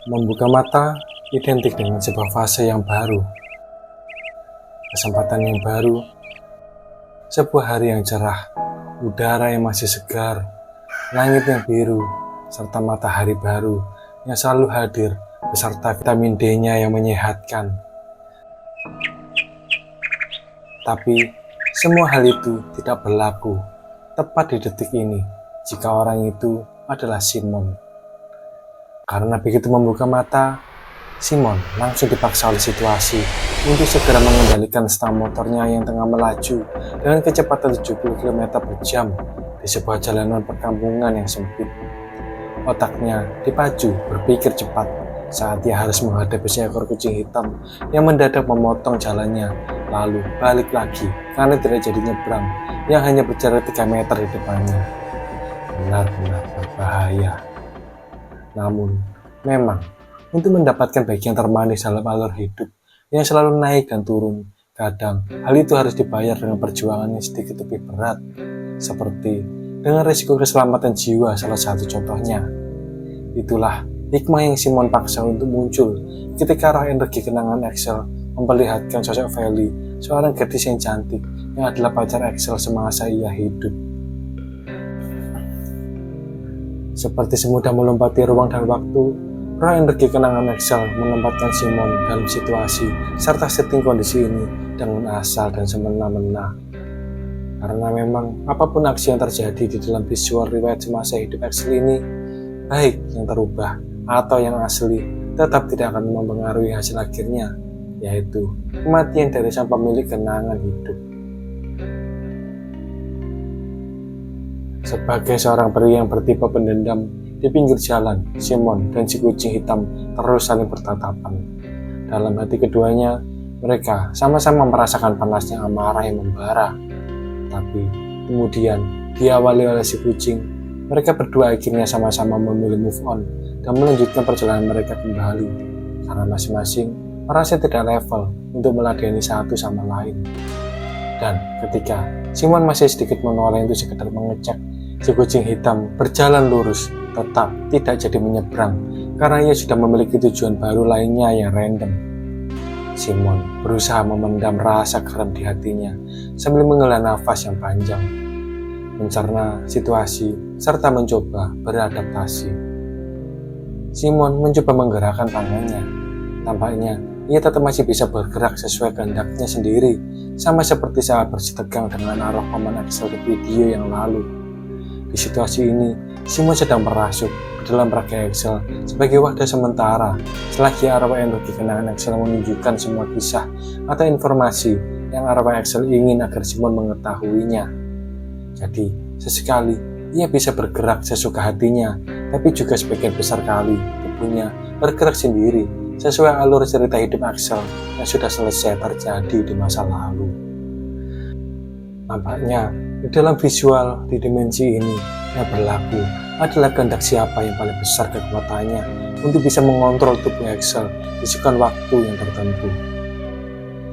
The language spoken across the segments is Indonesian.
Membuka mata identik dengan sebuah fase yang baru, kesempatan yang baru, sebuah hari yang cerah, udara yang masih segar, langit yang biru, serta matahari baru yang selalu hadir beserta vitamin D-nya yang menyehatkan. Tapi semua hal itu tidak berlaku tepat di detik ini jika orang itu adalah Simon. Karena begitu membuka mata, Simon langsung dipaksa oleh situasi untuk segera mengendalikan stang motornya yang tengah melaju dengan kecepatan 70 km per jam di sebuah jalanan perkampungan yang sempit. Otaknya dipacu berpikir cepat saat dia harus menghadapi seekor kucing hitam yang mendadak memotong jalannya, lalu balik lagi karena tidak jadi nyebrang yang hanya berjarak 3 meter di depannya. Benar-benar berbahaya. Namun, memang untuk mendapatkan bagian termanis dalam alur hidup yang selalu naik dan turun, kadang hal itu harus dibayar dengan perjuangan yang sedikit lebih berat, seperti dengan risiko keselamatan jiwa salah satu contohnya. Itulah hikmah yang Simon paksa untuk muncul ketika roh energi kenangan Axel memperlihatkan sosok Feli, seorang gadis yang cantik yang adalah pacar Axel semasa ia hidup. Seperti semudah melompati ruang dan waktu, roh energi kenangan Axel menempatkan Simon dalam situasi serta setting kondisi ini dengan asal dan semena-mena. Karena memang apapun aksi yang terjadi di dalam visual riwayat semasa hidup Axel ini, baik yang terubah atau yang asli, tetap tidak akan mempengaruhi hasil akhirnya, yaitu kematian dari sang pemilik kenangan hidup. Sebagai seorang pria yang bertipe pendendam, di pinggir jalan, Simon dan si kucing hitam terus saling bertatapan. Dalam hati keduanya, mereka sama-sama merasakan panasnya amarah yang membara. Tapi kemudian, diawali oleh si kucing, mereka berdua akhirnya sama-sama memilih move on dan melanjutkan perjalanan mereka kembali, karena masing-masing merasa tidak level untuk meladeni satu sama lain. Dan ketika Simon masih sedikit menoleh untuk sekedar mengecek, si kucing hitam berjalan lurus, tetap tidak jadi menyeberang karena ia sudah memiliki tujuan baru lainnya yang random. Simon berusaha memendam rasa geram di hatinya sambil menghela nafas yang panjang, mencerna situasi serta mencoba beradaptasi. Simon mencoba menggerakkan tangannya. Tampaknya ia tetap masih bisa bergerak sesuai kehendaknya sendiri, sama seperti saat bersitegang dengan arwah paman Axel di video yang lalu. Di situasi ini, Simon sedang merasuk ke dalam raga Axel sebagai wadah sementara selagi arwah energi kenangan Axel menunjukkan semua kisah atau informasi yang arwah Axel ingin agar Simon mengetahuinya. Jadi, sesekali ia bisa bergerak sesuka hatinya, tapi juga sebagian besar kali tubuhnya bergerak sendiri sesuai alur cerita hidup Axel yang sudah selesai terjadi di masa lalu. Nampaknya di dalam visual di dimensi ini yang berlaku adalah kehendak siapa yang paling besar kekuatannya untuk bisa mengontrol tubuh Axel di sekian waktu yang tertentu.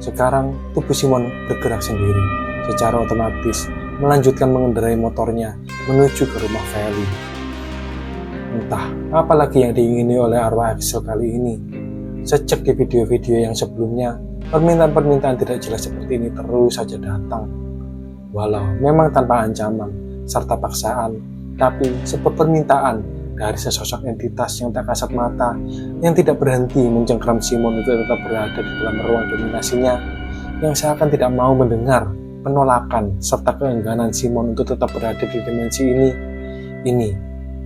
Sekarang tubuh Simon bergerak sendiri secara otomatis melanjutkan mengendarai motornya menuju ke rumah Feli. Entah apa lagi yang diingini oleh arwah Axel kali ini. Sejak di video-video yang sebelumnya, permintaan-permintaan tidak jelas seperti ini terus saja datang. Walau memang tanpa ancaman serta paksaan, tapi sebuah permintaan dari sesosok entitas yang tak kasat mata yang tidak berhenti mencengkram Simon untuk tetap berada di dalam ruang dominasinya, yang seakan tidak mau mendengar penolakan serta keengganan Simon untuk tetap berada di dimensi ini. Ini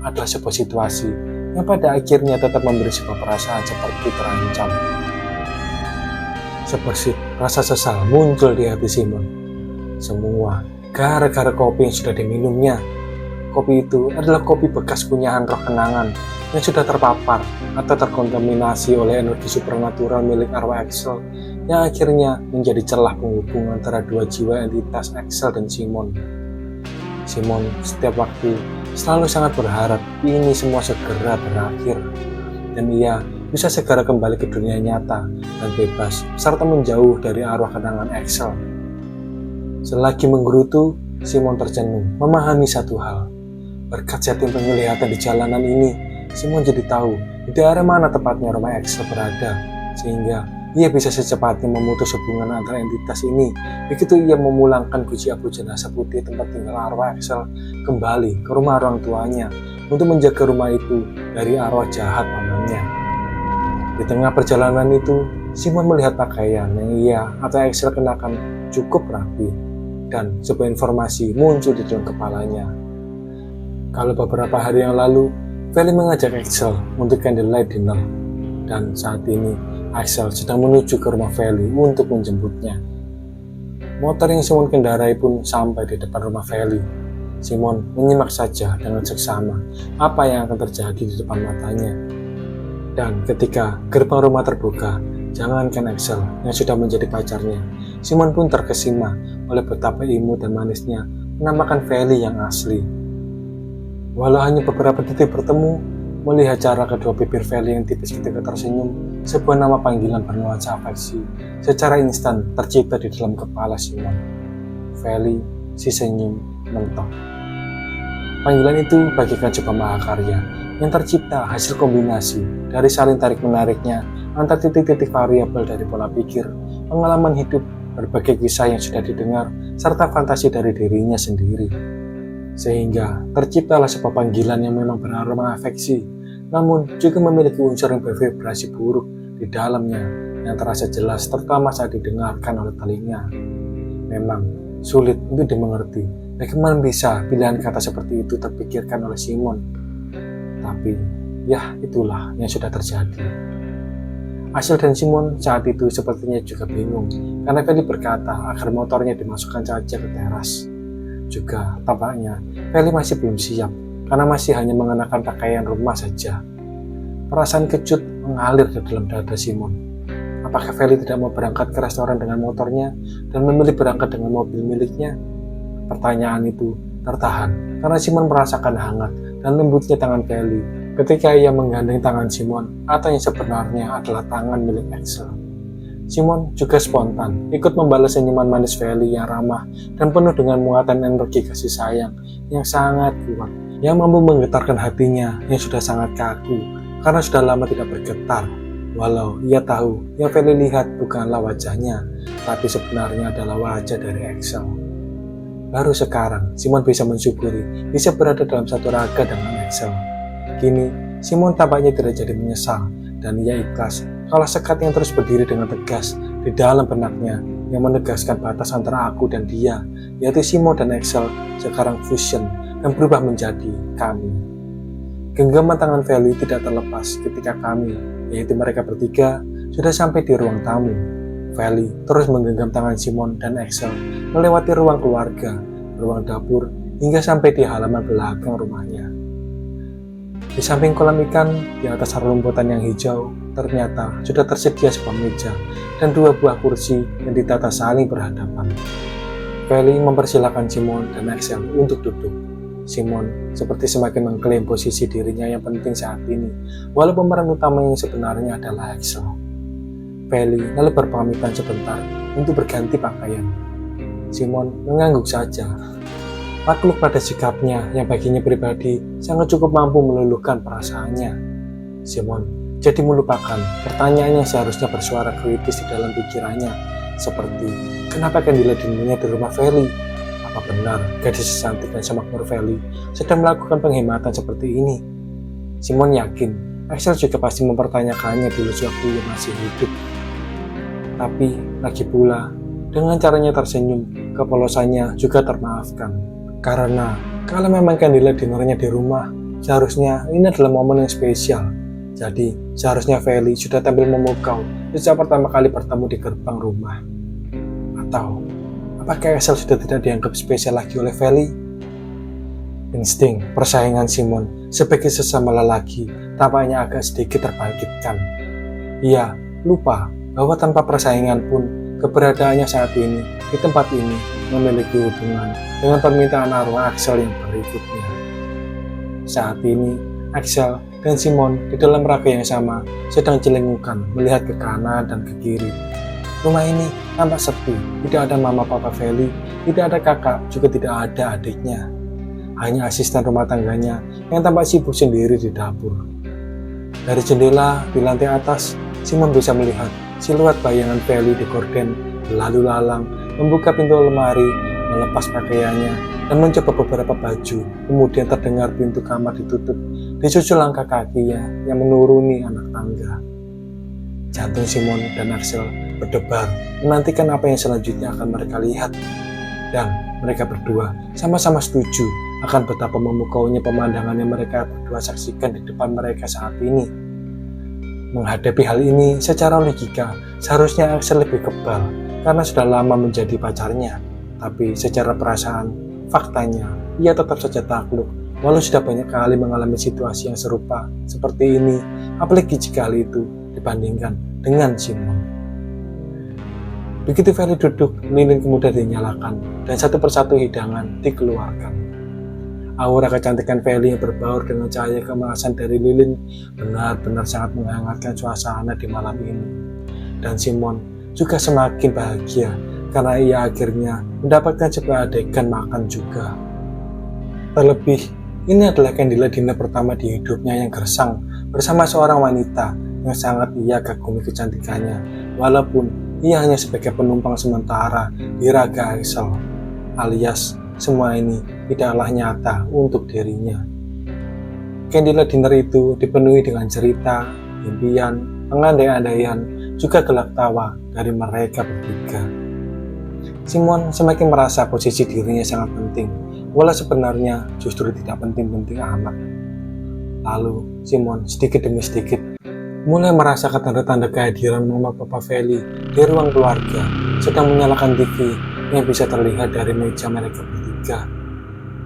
adalah sebuah situasi yang pada akhirnya tetap memberi sebuah perasaan seperti terancam. Seperti rasa sesal muncul di hati Simon. Semua gara-gara kopi yang sudah diminumnya. Kopi itu adalah kopi bekas kunyahan roh kenangan yang sudah terpapar atau terkontaminasi oleh energi supernatural milik arwah Axel yang akhirnya menjadi celah penghubung antara dua jiwa entitas Axel dan Simon. Simon setiap waktu selalu sangat berharap ini semua segera berakhir dan ia bisa segera kembali ke dunia nyata dan bebas serta menjauh dari arwah kenangan Axel. Selagi menggerutu, Simon tercenung memahami satu hal. Berkat setting penglihatan di jalanan ini, Simon jadi tahu di daerah mana tepatnya rumah Axel berada, sehingga ia bisa secepatnya memutus hubungan antara entitas ini. Begitu ia memulangkan guci abu jenazah putih tempat tinggal arwah Axel kembali ke rumah orang tuanya untuk menjaga rumah itu dari arwah jahat pamannya. Di tengah perjalanan itu, Simon melihat pakaian yang ia atau Axel kenakan cukup rapi, dan sebuah informasi muncul di dalam kepalanya. Kalau beberapa hari yang lalu, Feli mengajak Axel untuk candlelight dinner, dan saat ini Axel sedang menuju ke rumah Feli untuk menjemputnya. Motor yang Simon kendarai pun sampai di depan rumah Feli. Simon menyimak saja dengan seksama apa yang akan terjadi di depan matanya. Dan ketika gerbang rumah terbuka, jangankan Axel yang sudah menjadi pacarnya, Simon pun terkesima oleh betapa imut dan manisnya menampakkan Feli yang asli. Walau hanya beberapa detik bertemu, melihat cara kedua bibir Feli yang tipis ketika tersenyum, sebuah nama panggilan bernuansa afeksi secara instan tercipta di dalam kepala Simon. Feli, si senyum mentok. Panggilan itu bagikan sebuah mahakarya yang tercipta hasil kombinasi dari saling tarik-menariknya antar titik-titik variabel dari pola pikir, pengalaman hidup, berbagai kisah yang sudah didengar, serta fantasi dari dirinya sendiri. Sehingga terciptalah sebuah panggilan yang memang beraroma afeksi, namun juga memiliki unsur yang bervibrasi buruk di dalamnya yang terasa jelas terutama saat didengarkan oleh telinga. Memang sulit untuk dimengerti bagaimana bisa pilihan kata seperti itu terpikirkan oleh Simon. Tapi ya itulah yang sudah terjadi. Axel dan Simon saat itu sepertinya juga bingung karena Feli berkata agar motornya dimasukkan saja ke teras. Juga tampaknya Feli masih belum siap karena masih hanya mengenakan pakaian rumah saja. Perasaan kejut mengalir di dalam dada Simon. Apakah Feli tidak mau berangkat ke restoran dengan motornya dan memilih berangkat dengan mobil miliknya? Pertanyaan itu tertahan karena Simon merasakan hangat dan lembutnya tangan Feli ketika ia menggandeng tangan Simon atau yang sebenarnya adalah tangan milik Axel. Simon juga spontan ikut membalas senyuman manis Feli yang ramah dan penuh dengan muatan energi kasih sayang yang sangat kuat, yang mampu menggetarkan hatinya yang sudah sangat kaku karena sudah lama tidak bergetar. Walau ia tahu yang Feli lihat bukanlah wajahnya, tapi sebenarnya adalah wajah dari Axel. Baru sekarang Simon bisa mensyukuri bisa berada dalam satu raga dengan Axel. Kini Simon tampaknya tidak jadi menyesal, dan ia ikhlas kalau sekat yang terus berdiri dengan tegas di dalam benaknya yang menegaskan batas antara aku dan dia, yaitu Simon dan Axel, sekarang fusion dan berubah menjadi kami. Genggaman tangan Feli tidak terlepas ketika kami, yaitu mereka bertiga, sudah sampai di ruang tamu. Feli terus menggenggam tangan Simon dan Axel melewati ruang keluarga, ruang dapur, hingga sampai di halaman belakang rumahnya. Di samping kolam ikan, di atas rumputan yang hijau, ternyata sudah tersedia sebuah meja dan dua buah kursi yang ditata saling berhadapan. Feli mempersilahkan Simon dan Axel untuk duduk. Simon seperti semakin mengklaim posisi dirinya yang penting saat ini, walau pemeran utama yang sebenarnya adalah Axel. Feli lalu berpamitan sebentar untuk berganti pakaian. Simon mengangguk saja. Takluk pada sikapnya yang baginya pribadi sangat cukup mampu meluluhkan perasaannya. Simon jadi melupakan pertanyaan yang seharusnya bersuara kritis di dalam pikirannya, seperti kenapa candlelight dinnernya di rumah Feli? Apa benar gadis secantik dan semakmur Feli sedang melakukan penghematan seperti ini? Simon yakin Axel juga pasti mempertanyakannya dulu sewaktu ia masih hidup. Tapi lagi pula, dengan caranya tersenyum, kepolosannya juga termaafkan. Karena kalau memang candlelight dinnernya di rumah, seharusnya ini adalah momen yang spesial. Jadi seharusnya Feli sudah tampil memukau sejak pertama kali bertemu di gerbang rumah. Atau apakah Axel sudah tidak dianggap spesial lagi oleh Feli? Insting persaingan Simon sebagai sesama lelaki tampaknya agak sedikit terbangkitkan. Ia lupa bahwa tanpa persaingan pun keberadaannya saat ini di tempat ini memiliki hubungan dengan permintaan arwah Axel yang berikutnya. Saat ini Axel dan Simon di dalam raga yang sama sedang celengukan melihat ke kanan dan ke kiri. Rumah ini tampak sepi, tidak ada mama papa Feli, tidak ada kakak, juga tidak ada adiknya. Hanya asisten rumah tangganya yang tampak sibuk sendiri di dapur. Dari jendela di lantai atas, Simon bisa melihat siluet bayangan Feli di gorden berlalu lalang, membuka pintu lemari, melepas pakaiannya, dan mencoba beberapa baju. Kemudian terdengar pintu kamar ditutup, disusul langkah kakinya yang menuruni anak tangga. Jantung Simon dan Axel berdebar, menantikan apa yang selanjutnya akan mereka lihat. Dan mereka berdua sama-sama setuju akan betapa memukaunya pemandangan yang mereka berdua saksikan di depan mereka saat ini. Menghadapi hal ini secara logika, seharusnya Axel lebih kebal karena sudah lama menjadi pacarnya. Tapi secara perasaan, faktanya, ia tetap saja takluk walau sudah banyak kali mengalami situasi yang serupa seperti ini, apalagi jika hal itu dibandingkan dengan Simon. Begitu Feli duduk, lilin kemudian dinyalakan dan satu persatu hidangan dikeluarkan. Aura kecantikan Feli yang berbaur dengan cahaya kemasan dari lilin benar-benar sangat menghangatkan suasana di malam ini. Dan Simon juga semakin bahagia karena ia akhirnya mendapatkan sebuah adegan makan juga. Terlebih, ini adalah candlelight dinner pertama di hidupnya yang gersang bersama seorang wanita yang sangat ia kagumi kecantikannya, walaupun ia hanya sebagai penumpang sementara di raga Axel, alias semua ini tidaklah nyata untuk dirinya. Candlelight dinner itu dipenuhi dengan cerita, impian, pengandai-andaian, juga gelak tawa dari mereka bertiga. Simon semakin merasa posisi dirinya sangat penting, walau sebenarnya justru tidak penting-penting amat. Lalu Simon sedikit demi sedikit mulai merasakan tanda-tanda kehadiran Mama Papa Feli di ruang keluarga, sedang menyalakan TV yang bisa terlihat dari meja mereka bertiga.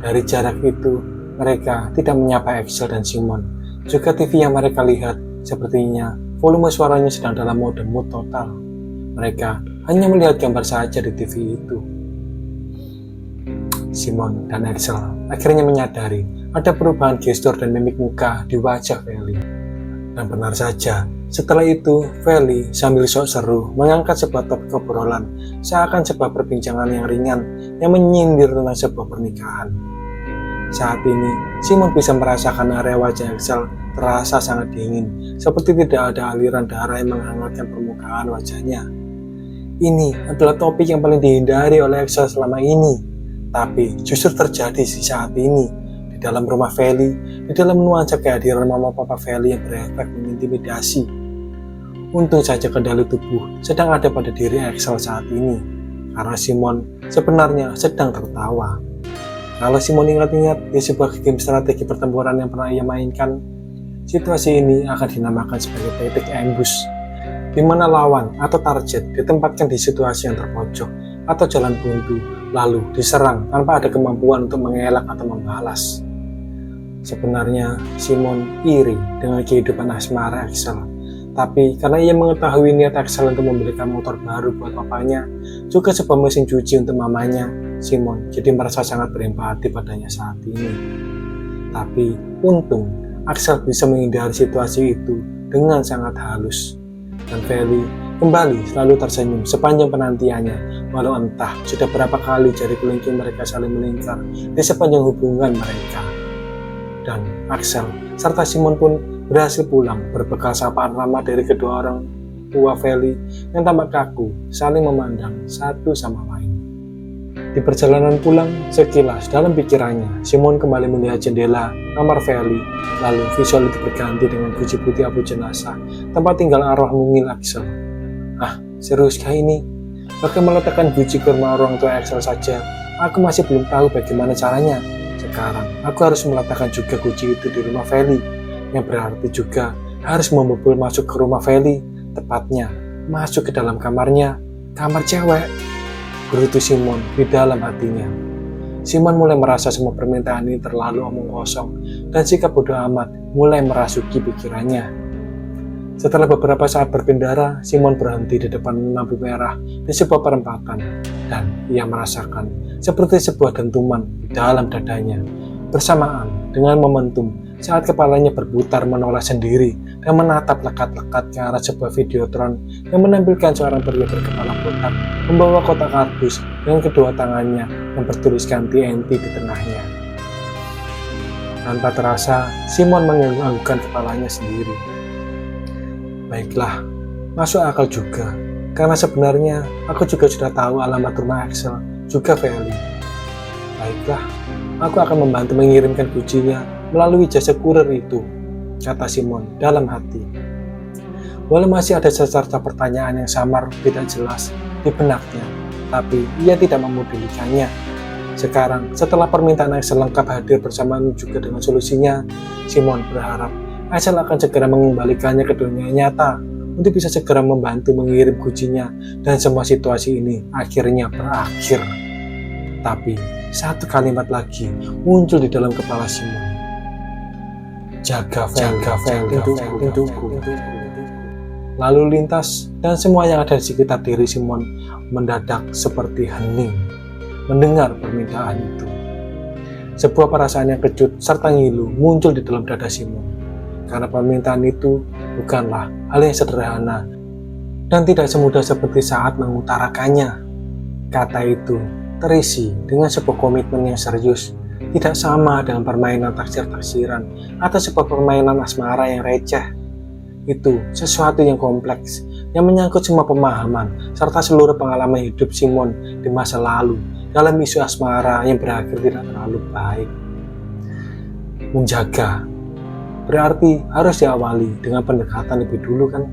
Dari jarak itu, mereka tidak menyapa Axel dan Simon. Juga TV yang mereka lihat sepertinya volume suaranya sedang dalam mode mute total. Mereka hanya melihat gambar saja di TV itu. Simon dan Axel akhirnya menyadari ada perubahan gestur dan mimik muka di wajah Feli. Dan benar saja, setelah itu Feli sambil sok seru mengangkat sebuah topik obrolan seakan sebuah perbincangan yang ringan yang menyindir tentang sebuah pernikahan. Saat ini, Simon bisa merasakan area wajah Axel terasa sangat dingin, seperti tidak ada aliran darah yang menghangatkan permukaan wajahnya. Ini adalah topik yang paling dihindari oleh Axel selama ini, tapi justru terjadi di saat ini. Di dalam rumah Feli, di dalam nuansa kehadiran Mama Papa Feli yang berefek mengintimidasi. Untung saja kendali tubuh sedang ada pada diri Axel saat ini, karena Simon sebenarnya sedang tertawa. Kalau Simon ingat-ingat di sebuah game strategi pertempuran yang pernah ia mainkan, situasi ini akan dinamakan sebagai tactic ambush, di mana lawan atau target ditempatkan di situasi yang terpojok atau jalan buntu, lalu diserang tanpa ada kemampuan untuk mengelak atau membalas. Sebenarnya Simon iri dengan kehidupan asmara Axel, tapi karena ia mengetahui niat Axel untuk membelikan motor baru buat papanya, juga sebuah mesin cuci untuk mamanya, Simon jadi merasa sangat berempati padanya saat ini. Tapi untung Axel bisa menghindari situasi itu dengan sangat halus, dan Feli kembali selalu tersenyum sepanjang penantiannya, walau entah sudah berapa kali jari kelingking mereka saling melingkar di sepanjang hubungan mereka. Dan Axel serta Simon pun berhasil pulang berbekal sapaan ramah dari kedua orang tua Feli yang tampak kaku saling memandang satu sama lain. Di perjalanan pulang, sekilas dalam pikirannya Simon kembali melihat jendela kamar Feli, lalu visual itu berganti dengan guci putih abu jenazah tempat tinggal arwah mungil Axel. Seriuskah ini? Bahkan meletakkan guci ke rumah orang tua Axel saja, aku masih belum tahu bagaimana caranya. Sekarang, aku harus meletakkan juga guci itu di rumah Feli, yang berarti juga harus membobol masuk ke rumah Feli, tepatnya masuk ke dalam kamarnya, kamar cewek. Gerutu Simon di dalam hatinya. Simon mulai merasa semua permintaan ini terlalu omong kosong, dan sikap bodoh amat mulai merasuki pikirannya. Setelah beberapa saat berkendara, Simon berhenti di depan lampu merah di sebuah perempatan, dan ia merasakan seperti sebuah dentuman di dalam dadanya, bersamaan dengan momentum saat kepalanya berputar menoleh sendiri dan menatap lekat-lekat ke arah sebuah videotron yang menampilkan seorang pria berkepala botak membawa kotak kardus dengan kedua tangannya yang bertuliskan TNT di tengahnya. Tanpa terasa, Simon mengangguk-anggukkan kepalanya sendiri. Baiklah, masuk akal juga. Karena sebenarnya aku juga sudah tahu alamat rumah Axel, juga Feli. Baiklah, aku akan membantu mengirimkan kuncinya melalui jasa kurir itu, kata Simon dalam hati. Walau masih ada secerca pertanyaan yang samar tidak jelas di benaknya, tapi ia tidak memodulikannya. Sekarang, setelah permintaan Axel lengkap hadir bersamaan juga dengan solusinya, Simon berharap Axel akan segera mengembalikannya ke dunia nyata untuk bisa segera membantu mengirim kuncinya dan semua situasi ini akhirnya berakhir. Tapi, satu kalimat lagi muncul di dalam kepala Simon. Jaga Feli, untukku. Lalu lintas dan semua yang ada di sekitar diri Simon mendadak seperti hening mendengar permintaan itu. Sebuah perasaan yang kejut serta ngilu muncul di dalam dada Simon, karena permintaan itu bukanlah hal yang sederhana dan tidak semudah seperti saat mengutarakannya. Kata itu terisi dengan sebuah komitmen yang serius, tidak sama dengan permainan taksir-taksiran atau sebuah permainan asmara yang receh. Itu sesuatu yang kompleks, yang menyangkut semua pemahaman serta seluruh pengalaman hidup Simon di masa lalu dalam isu asmara yang berakhir tidak terlalu baik. Menjaga berarti harus diawali dengan pendekatan lebih dulu kan?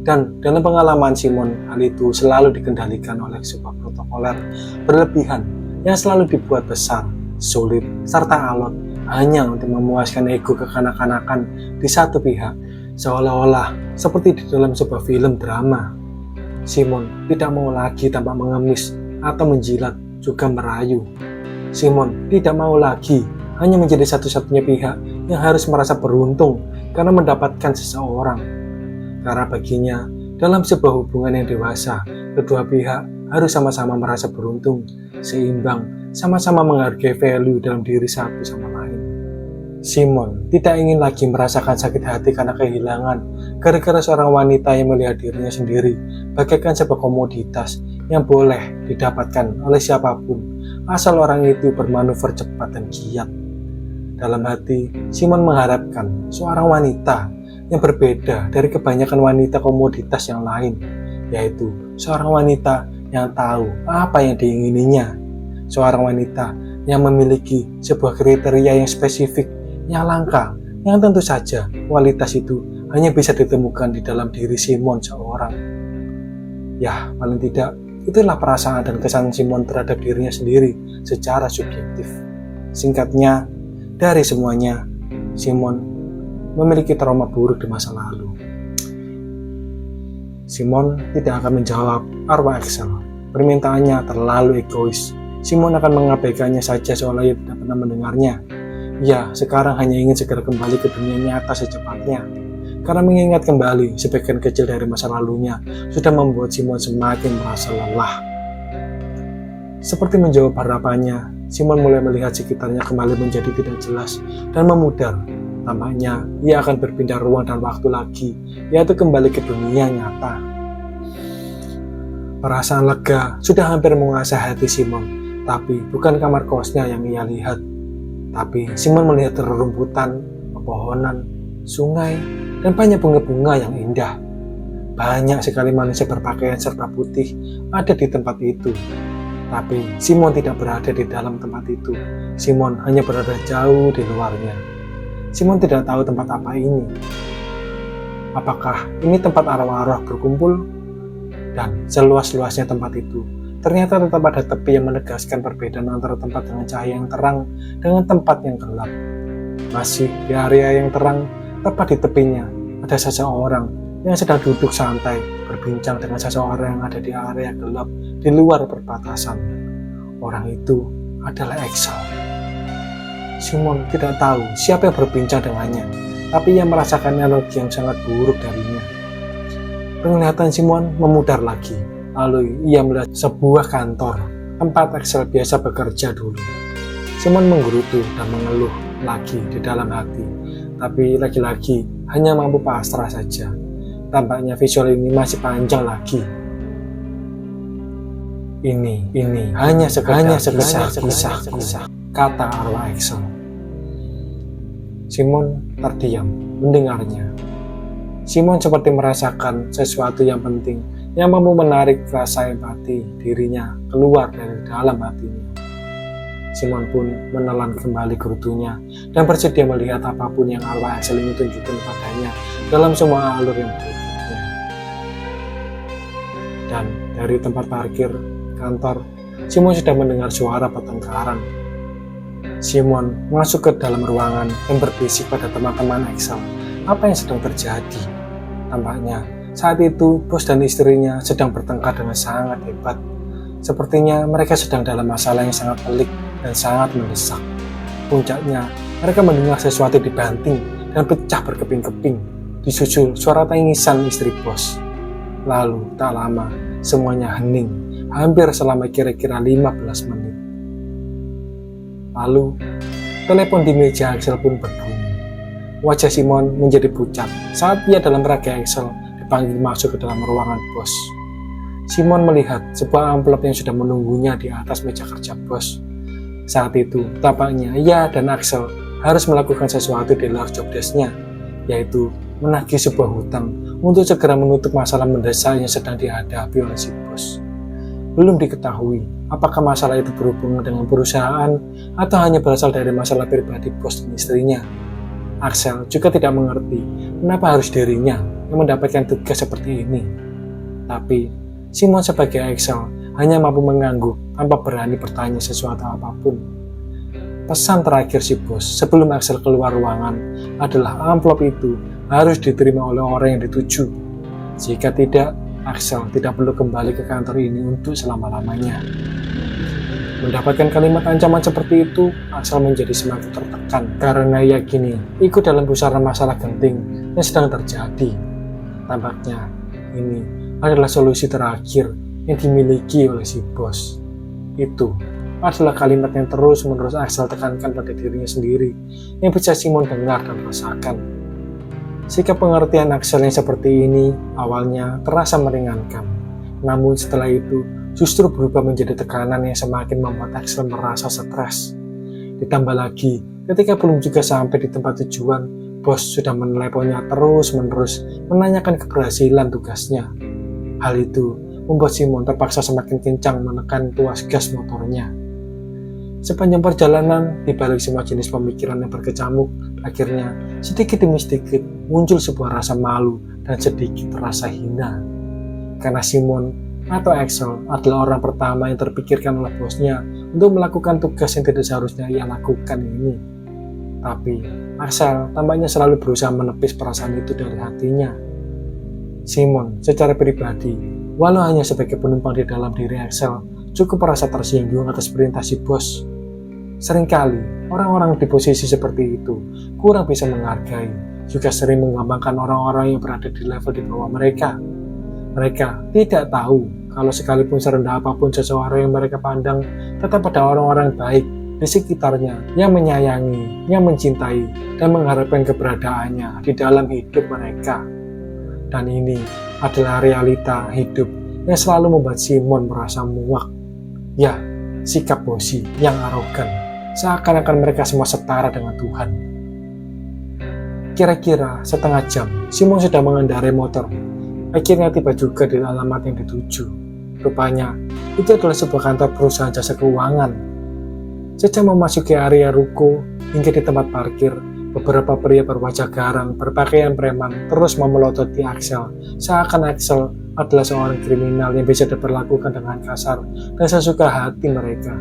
Dan dalam pengalaman Simon, hal itu selalu dikendalikan oleh sebuah protokoler berlebihan yang selalu dibuat besar, sulit, serta alot hanya untuk memuaskan ego kekanak-kanakan di satu pihak, seolah-olah seperti di dalam sebuah film drama. Simon tidak mau lagi tampak mengemis atau menjilat, juga merayu. Simon tidak mau lagi hanya menjadi satu-satunya pihak yang harus merasa beruntung karena mendapatkan seseorang. Karena baginya, dalam sebuah hubungan yang dewasa, kedua pihak harus sama-sama merasa beruntung, seimbang, sama-sama menghargai value dalam diri satu sama lain. Simon tidak ingin lagi merasakan sakit hati karena kehilangan gara-gara seorang wanita yang melihat dirinya sendiri bagaikan sebuah komoditas yang boleh didapatkan oleh siapapun asal orang itu bermanuver cepat dan giat. Dalam hati, Simon mengharapkan seorang wanita yang berbeda dari kebanyakan wanita komoditas yang lain, yaitu seorang wanita yang tahu apa yang diingininya, seorang wanita yang memiliki sebuah kriteria yang spesifik, yang langka, yang tentu saja kualitas itu hanya bisa ditemukan di dalam diri Simon seorang. Ya, paling tidak, itulah perasaan dan kesan Simon terhadap dirinya sendiri secara subjektif. Singkatnya, dari semuanya, Simon memiliki trauma buruk di masa lalu. Simon tidak akan menjawab arwah Axel. Permintaannya terlalu egois. Simon akan mengabaikannya saja seolah ia tidak pernah mendengarnya. Ia sekarang hanya ingin segera kembali ke dunia nyata secepatnya. Karena mengingat kembali sebagian kecil dari masa lalunya sudah membuat Simon semakin merasa lelah. Seperti menjawab harapannya, Simon mulai melihat sekitarnya kembali menjadi tidak jelas dan memudar. Tampaknya ia akan berpindah ruang dan waktu lagi, yaitu kembali ke dunia nyata. Perasaan lega sudah hampir menguasai hati Simon, tapi bukan kamar kosnya yang ia lihat. Tapi Simon melihat rerumputan, pepohonan, sungai, dan banyak bunga-bunga yang indah. Banyak sekali manusia berpakaian serta putih ada di tempat itu. Tapi Simon tidak berada di dalam tempat itu. Simon hanya berada jauh di luarnya. Simon tidak tahu tempat apa ini. Apakah ini tempat arwah-arwah berkumpul? Dan seluas-luasnya tempat itu, ternyata tetap ada tepi yang menegaskan perbedaan antara tempat dengan cahaya yang terang dengan tempat yang gelap. Masih di area yang terang, tepat di tepinya, ada seseorang yang sedang duduk santai berbincang dengan seseorang yang ada di area gelap di luar perbatasan. Orang itu adalah Axel. Simon tidak tahu siapa yang berbincang dengannya, tapi ia merasakan energi yang sangat buruk darinya. Penglihatan Simon memudar lagi, lalu ia melihat sebuah kantor tempat Axel biasa bekerja dulu. Simon menggerutu dan mengeluh lagi di dalam hati, tapi lagi-lagi hanya mampu pasrah saja. Tampaknya visual ini masih panjang lagi. Ini hanya sekedar kisah, kata arwah Axel. Simon terdiam mendengarnya. Simon seperti merasakan sesuatu yang penting yang mampu menarik rasa empati dirinya keluar dari dalam hatinya. Simon pun menelan kembali gerutunya dan bersedia melihat apapun yang arwah Axel ini tunjukkan padanya dalam semua alur yang berikutnya. Dan dari tempat parkir kantor, Simon sudah mendengar suara pertengkaran. Simon masuk ke dalam ruangan dan berbisik pada teman-teman Axel apa yang sedang terjadi. Tampaknya saat itu bos dan istrinya sedang bertengkar dengan sangat hebat. Sepertinya mereka sedang dalam masalah yang sangat pelik dan sangat mendesak. Puncaknya, mereka mendengar sesuatu dibanting dan pecah berkeping-keping, disusul suara tangisan istri bos. Lalu, tak lama, semuanya hening, hampir selama kira-kira 15 menit. Lalu, telepon di meja Axel pun berbunyi. Wajah Simon menjadi pucat saat ia dalam raga Axel dipanggil masuk ke dalam ruangan bos. Simon melihat sebuah amplop yang sudah menunggunya di atas meja kerja bos. Saat itu, tampaknya ia dan Axel harus melakukan sesuatu di luar job desk-nya, yaitu menagih sebuah hutang untuk segera menutup masalah mendesak yang sedang dihadapi oleh si bos. Belum diketahui apakah masalah itu berhubungan dengan perusahaan atau hanya berasal dari masalah pribadi bos dan istrinya. Axel juga tidak mengerti kenapa harus dirinya yang mendapatkan tugas seperti ini. Tapi Simon sebagai Axel hanya mampu mengangguk tanpa berani bertanya sesuatu apapun. Pesan terakhir si bos sebelum Axel keluar ruangan adalah amplop itu harus diterima oleh orang yang dituju. Jika tidak, Axel tidak perlu kembali ke kantor ini untuk selama-lamanya. Mendapatkan kalimat ancaman seperti itu, Axel menjadi semakin tertekan karena yakini ikut dalam pusaran masalah genting yang sedang terjadi. Tampaknya ini adalah solusi terakhir yang dimiliki oleh si bos. Itu adalah kalimat yang terus-menerus Axel tekankan pada dirinya sendiri yang bisa Simon dengar dan rasakan. Sikap pengertian Axel yang seperti ini awalnya terasa meringankan, namun setelah itu justru berubah menjadi tekanan yang semakin membuat Axel merasa stres. Ditambah lagi, ketika belum juga sampai di tempat tujuan, bos sudah meneleponnya terus-menerus menanyakan keberhasilan tugasnya. Hal itu membuat Simon terpaksa semakin kencang menekan tuas gas motornya. Sepanjang perjalanan, di balik semua jenis pemikiran yang berkecamuk, akhirnya sedikit demi sedikit muncul sebuah rasa malu dan sedikit rasa hina. Karena Simon atau Axel adalah orang pertama yang terpikirkan oleh bosnya untuk melakukan tugas yang tidak seharusnya ia lakukan ini. Tapi Axel tampaknya selalu berusaha menepis perasaan itu dari hatinya. Simon secara pribadi, walau hanya sebagai penumpang di dalam diri Axel, cukup merasa tersinggung atas perintah si bos. Seringkali, orang-orang di posisi seperti itu kurang bisa menghargai, juga sering menggampangkan orang-orang yang berada di level di bawah mereka. Mereka tidak tahu kalau sekalipun serendah apapun seseorang yang mereka pandang, tetap ada orang-orang baik di sekitarnya yang menyayangi, yang mencintai, dan mengharapkan keberadaannya di dalam hidup mereka. Dan ini adalah realita hidup yang selalu membuat Simon merasa muak. Ya, sikap bosi yang arogan, seakan-akan mereka semua setara dengan Tuhan. Kira-kira setengah jam, Simon sudah mengendarai motor. Akhirnya tiba juga di alamat yang dituju. Rupanya, itu adalah sebuah kantor perusahaan jasa keuangan. Sejak memasuki area ruko hingga di tempat parkir, beberapa pria berwajah garang, berpakaian preman, terus memelototi Axel, seakan Axel adalah seorang kriminal yang bisa diperlakukan dengan kasar dan sesuka hati mereka.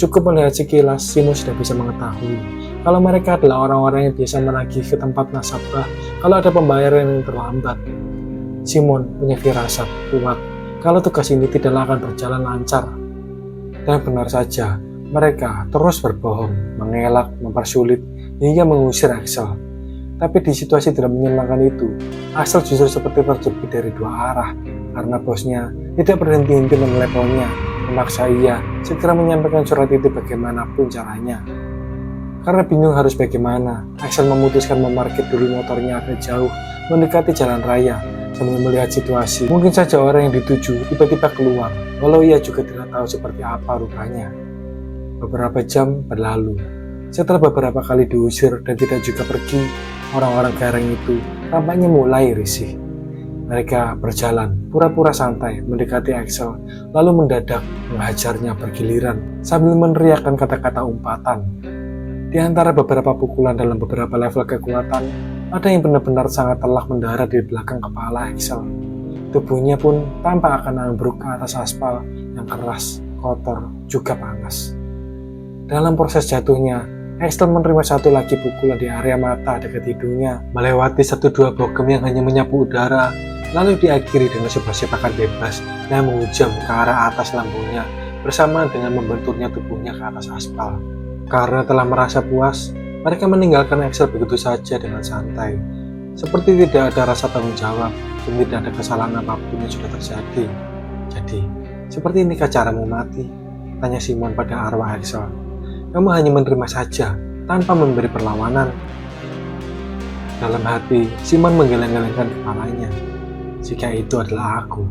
Cukup melihat sekilas, Simon sudah bisa mengetahui kalau mereka adalah orang-orang yang biasa menagih ke tempat nasabah kalau ada pembayaran yang terlambat. Simon punya firasat kuat kalau tugas ini tidaklah akan berjalan lancar. Dan benar saja, mereka terus berbohong, mengelak, mempersulit, hingga mengusir Axel. Tapi di situasi tidak menyenangkan itu, Axel justru seperti terjepit dari dua arah, karena bosnya tidak berhenti-henti meneleponnya, memaksa ia segera menyampaikan surat itu bagaimanapun caranya. Karena bingung harus bagaimana, Axel memutuskan memarkir dulu motornya agak jauh, mendekati jalan raya, sambil melihat situasi. Mungkin saja orang yang dituju tiba-tiba keluar, walau ia juga tidak tahu seperti apa rupanya. Beberapa jam berlalu. Setelah beberapa kali diusir dan tidak juga pergi, Orang-orang gareng itu tampaknya mulai risih. Mereka berjalan pura-pura santai mendekati Axel, lalu mendadak menghajarnya bergiliran sambil meneriakkan kata-kata umpatan. Di antara beberapa pukulan dalam beberapa level kekuatan, ada yang benar-benar sangat telak mendarat di belakang kepala Axel. Tubuhnya pun tampak akan ambruk ke atas aspal yang keras, kotor, juga panas. Dalam proses jatuhnya, Axel menerima satu lagi pukulan di area mata dekat hidungnya, melewati 1-2 bogem yang hanya menyapu udara, lalu diakhiri dengan sebuah sepakan bebas yang menghujam ke arah atas lambungnya bersamaan dengan membenturnya tubuhnya ke atas aspal. Karena telah merasa puas, mereka meninggalkan Axel begitu saja dengan santai, seperti tidak ada rasa tanggung jawab dan tidak ada kesalahan apapun yang sudah terjadi. Jadi, seperti inikah caramu mati? Tanya Simon pada arwah Axel. Kamu hanya menerima saja, tanpa memberi perlawanan. Dalam hati, Simon menggeleng-gelengkan kepalanya. Jika itu adalah aku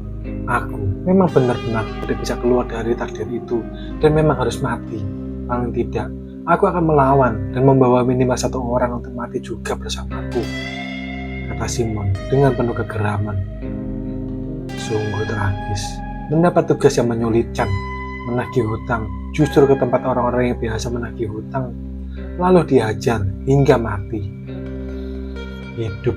memang benar-benar tidak bisa keluar dari takdir itu dan memang harus mati. Paling tidak, aku akan melawan dan membawa minimal satu orang untuk mati juga bersamaku, kata Simon dengan penuh kegeraman. Sungguh tragis, mendapat tugas yang menyulitkan, menagih hutang justru ke tempat orang-orang yang biasa menagih hutang, lalu dihajar hingga mati. Hidup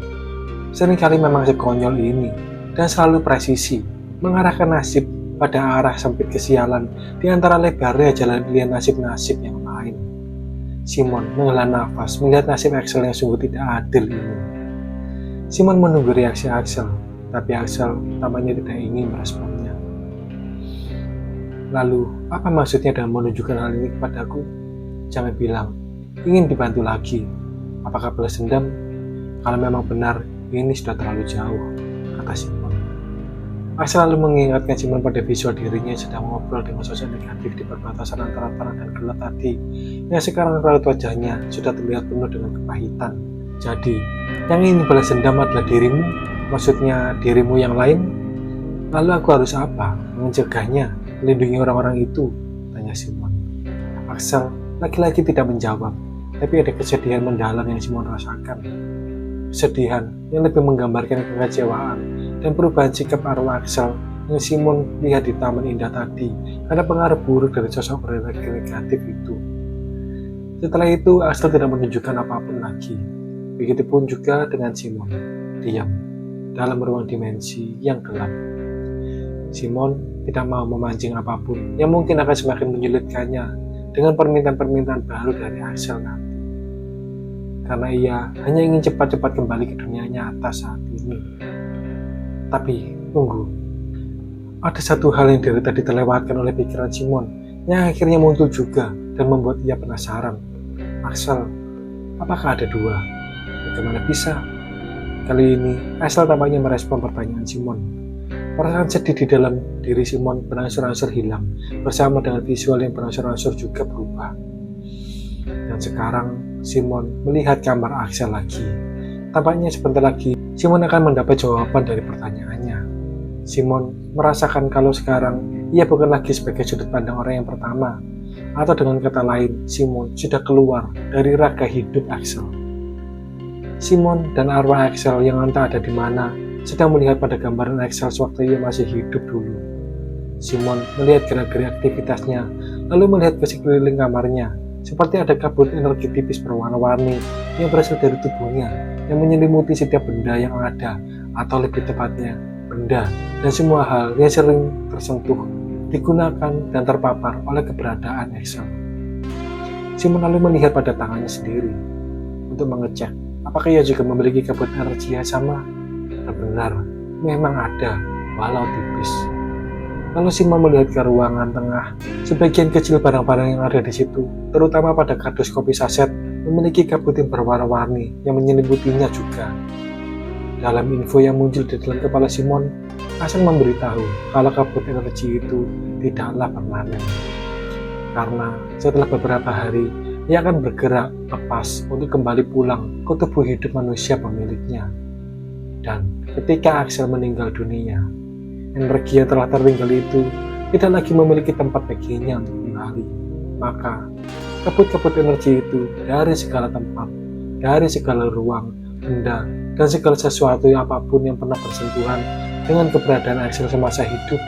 seringkali memang sekonyol ini dan selalu presisi, mengarahkan nasib pada arah sempit kesialan di antara lebarnya jalan pilihan nasib-nasib yang lain. Simon menghela nafas melihat nasib Axel yang sungguh tidak adil ini. Simon menunggu reaksi Axel, tapi Axel tampaknya tidak ingin meresponnya. Lalu, apa maksudnya dengan menunjukkan hal ini kepadaku? Jangan bilang, ingin dibantu lagi. Apakah balas dendam? Kalau memang benar, ini sudah terlalu jauh, kata Simon. Axel lalu mengingatkan Simon pada visual dirinya yang sedang ngobrol dengan sosok negatif di perbatasan antara terang dan gelap tadi, yang sekarang raut wajahnya sudah terlihat penuh dengan kepahitan. Jadi, yang ingin balas dendam adalah dirimu? Maksudnya dirimu yang lain? Lalu aku harus apa? Mencegahnya? Melindungi orang-orang itu? Tanya Simon. Axel lagi-lagi tidak menjawab, tapi ada kesedihan mendalam yang Simon rasakan. Kesedihan yang lebih menggambarkan kekecewaan dan perubahan sikap arwah Axel yang Simon lihat di taman indah tadi karena pengaruh buruk dari sosok berenergi negatif itu. Setelah itu, Axel tidak menunjukkan apapun lagi. Begitupun juga dengan Simon, diam dalam ruang dimensi yang gelap. Simon tidak mau memancing apapun yang mungkin akan semakin menyulitkannya dengan permintaan-permintaan baru dari Axel nanti. Karena ia hanya ingin cepat-cepat kembali ke dunia nyata saat ini. Tapi, tunggu. Ada satu hal yang dari tadi terlewatkan oleh pikiran Simon yang akhirnya muncul juga dan membuat ia penasaran. Axel, apakah ada dua? Bagaimana bisa? Kali ini, Axel tampaknya merespon pertanyaan Simon. Perasaan sedih di dalam diri Simon berangsur-angsur hilang, bersama dengan visual yang berangsur-angsur juga berubah. Dan sekarang, Simon melihat kamar Axel lagi. Tampaknya sebentar lagi, Simon akan mendapat jawaban dari pertanyaannya. Simon merasakan kalau sekarang, ia bukan lagi sebagai sudut pandang orang yang pertama. Atau dengan kata lain, Simon sudah keluar dari raga hidup Axel. Simon dan arwah Axel yang entah ada di mana, sedang melihat pada gambaran Axel sewaktu ia masih hidup dulu. Simon melihat gerak-gerik aktivitasnya, lalu melihat ke sekeliling kamarnya, seperti ada kabut energi tipis berwarna-warni yang berasal dari tubuhnya, yang menyelimuti setiap benda yang ada, atau lebih tepatnya, benda dan semua hal yang sering tersentuh, digunakan dan terpapar oleh keberadaan Axel. Simon lalu melihat pada tangannya sendiri, untuk mengecek apakah ia juga memiliki kabut energi yang sama. Benar, memang ada, walau tipis. Lalu Simon melihat ke ruangan tengah, sebagian kecil barang-barang yang ada di situ, terutama pada kardus kopi saset, memiliki kabut yang berwarna-warni yang menyelimutinya juga. Dalam info yang muncul di dalam kepala Simon, Axel memberitahu kalau kabut energi itu tidaklah permanen. Karena setelah beberapa hari, ia akan bergerak lepas untuk kembali pulang ke tubuh hidup manusia pemiliknya. Dan ketika Axel meninggal dunia, energi yang telah tertinggal itu tidak lagi memiliki tempat baginya untuk kembali. Maka, kabut-kabut energi itu dari segala tempat, dari segala ruang, benda, dan segala sesuatu yang apapun yang pernah bersentuhan dengan keberadaan Axel semasa hidup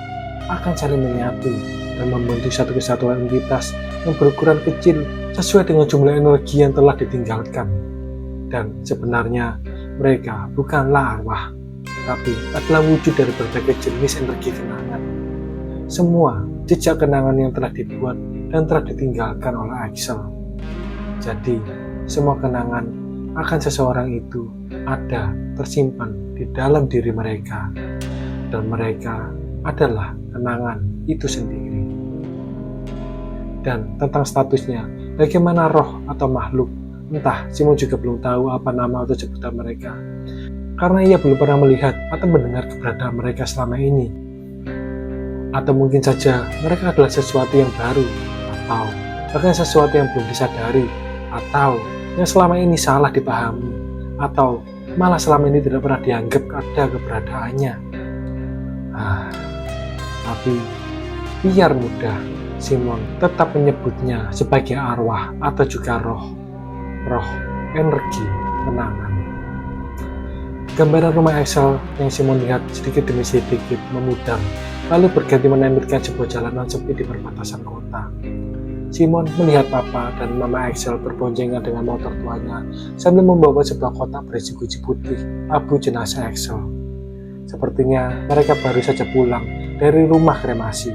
akan saling menyatu dan membentuk satu kesatuan entitas yang berukuran kecil sesuai dengan jumlah energi yang telah ditinggalkan. Dan sebenarnya mereka bukanlah arwah, tapi adalah wujud dari berbagai jenis energi kenangan. Semua jejak kenangan yang telah dibuat dan telah ditinggalkan oleh Axel. Jadi, semua kenangan akan seseorang itu ada tersimpan di dalam diri mereka, dan mereka adalah kenangan itu sendiri. Dan tentang statusnya, bagaimana roh atau makhluk, entah Simon juga belum tahu apa nama atau sebutan mereka, karena ia belum pernah melihat atau mendengar keberadaan mereka selama ini. Atau mungkin saja mereka adalah sesuatu yang baru, atau bahkan sesuatu yang belum disadari, atau yang selama ini salah dipahami, atau malah selama ini tidak pernah dianggap ada keberadaannya. Tapi biar mudah, Simon tetap menyebutnya sebagai arwah atau juga roh energi kenangan. Gambaran rumah Axel yang Simon lihat sedikit demi sedikit memudar, lalu berganti menempelkan sebuah jalanan sepi di perbatasan kota. Simon melihat papa dan mama Axel berboncengan dengan motor tuanya sambil membawa sebuah kotak berisi guci putih abu jenazah Axel. Sepertinya mereka baru saja pulang dari rumah kremasi.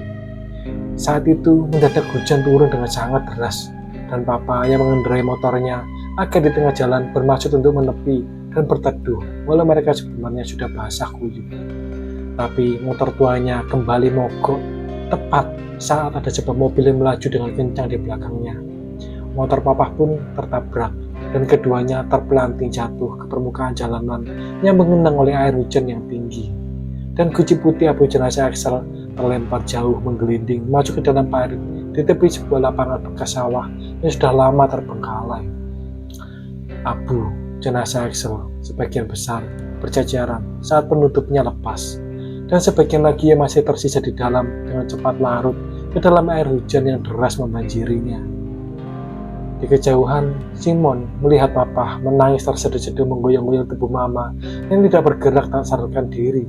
Saat itu mendadak hujan turun dengan sangat deras, dan papa yang mengendarai motornya akan di tengah jalan bermaksud untuk menepi dan berteduh walau mereka sebenarnya sudah basah kuyup. Tapi motor tuanya kembali mogok tepat saat ada sebuah mobil yang melaju dengan kencang di belakangnya. Motor papa pun tertabrak dan keduanya terpelanting jatuh ke permukaan jalanan yang mengenang oleh air hujan yang tinggi. Dan guci putih abu jenazah Axel terlempar jauh menggelinding masuk ke dalam parit di tepi sebuah lapangan bekas sawah yang sudah lama terbengkalai. Abu jenazah Axel sebagian besar berjajaran saat penutupnya lepas, dan sebagian lagi yang masih tersisa di dalam dengan cepat larut ke dalam air hujan yang deras membanjirinya. Di kejauhan, Simon melihat papa menangis terseduh-seduh menggoyang-goyang tubuh mama yang tidak bergerak tak sadarkan diri.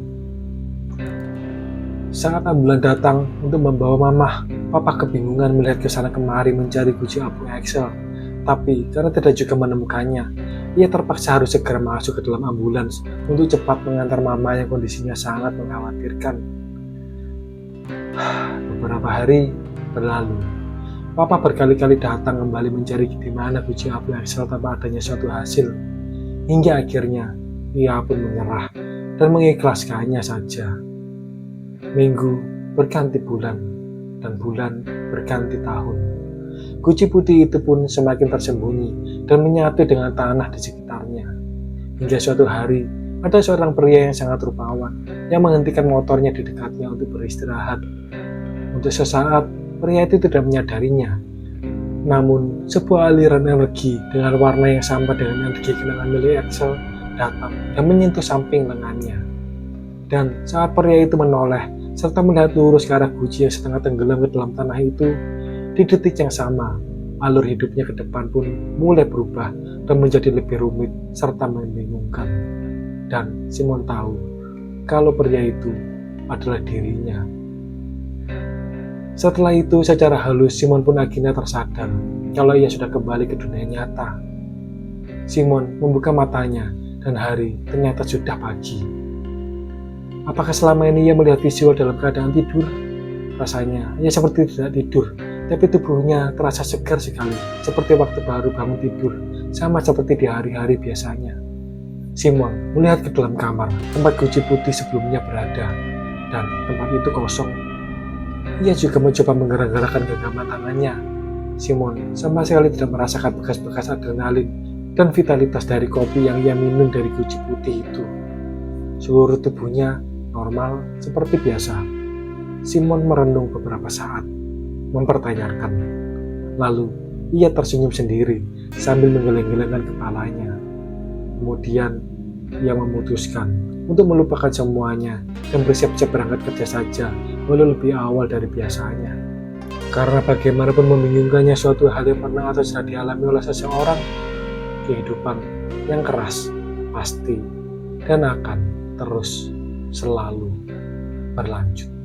Saat ambulan datang untuk membawa mama, papa kebingungan melihat ke sana kemari mencari guci abu Axel. Tapi karena tidak juga menemukannya, ia terpaksa harus segera masuk ke dalam ambulans untuk cepat mengantar mama yang kondisinya sangat mengkhawatirkan. Beberapa hari berlalu. Papa berkali-kali datang kembali mencari di mana guci abu Axel tanpa adanya suatu hasil. Hingga akhirnya ia pun menyerah dan mengikhlaskannya saja. Minggu berganti bulan, dan bulan berganti tahun. Guci putih itu pun semakin tersembunyi dan menyatu dengan tanah di sekitarnya. Hingga suatu hari, ada seorang pria yang sangat rupawan yang menghentikan motornya di dekatnya untuk beristirahat. Untuk sesaat, pria itu tidak menyadarinya. Namun, sebuah aliran energi dengan warna yang sama dengan energi kenangan milik Axel datang dan menyentuh samping lengannya. Dan saat pria itu menoleh serta melihat lurus ke arah guci yang setengah tenggelam ke dalam tanah itu, di detik yang sama, alur hidupnya ke depan pun mulai berubah dan menjadi lebih rumit serta membingungkan. Dan Simon tahu kalau pria itu adalah dirinya. Setelah itu, secara halus Simon pun akhirnya tersadar kalau ia sudah kembali ke dunia nyata. Simon membuka matanya dan hari ternyata sudah pagi. Apakah selama ini ia melihat visual dalam keadaan tidur? Rasanya ia seperti tidak tidur, tapi tubuhnya terasa segar sekali, seperti waktu baru bangun tidur, sama seperti di hari-hari biasanya. Simon melihat ke dalam kamar tempat guci putih sebelumnya berada, dan tempat itu kosong. Ia juga mencoba menggerak-gerakkan genggaman tangannya. Simon sama sekali tidak merasakan bekas-bekas adrenalin dan vitalitas dari kopi yang ia minum dari guci putih itu. Seluruh tubuhnya normal seperti biasa. Simon merenung beberapa saat, mempertanyakan. Lalu ia tersenyum sendiri sambil menggeleng-gelengkan kepalanya. Kemudian ia memutuskan untuk melupakan semuanya dan bersiap-siap berangkat kerja saja walau lebih awal dari biasanya. Karena bagaimanapun membingungkannya suatu hal yang pernah atau sudah dialami oleh seseorang, kehidupan yang keras pasti dan akan terus selalu berlanjut.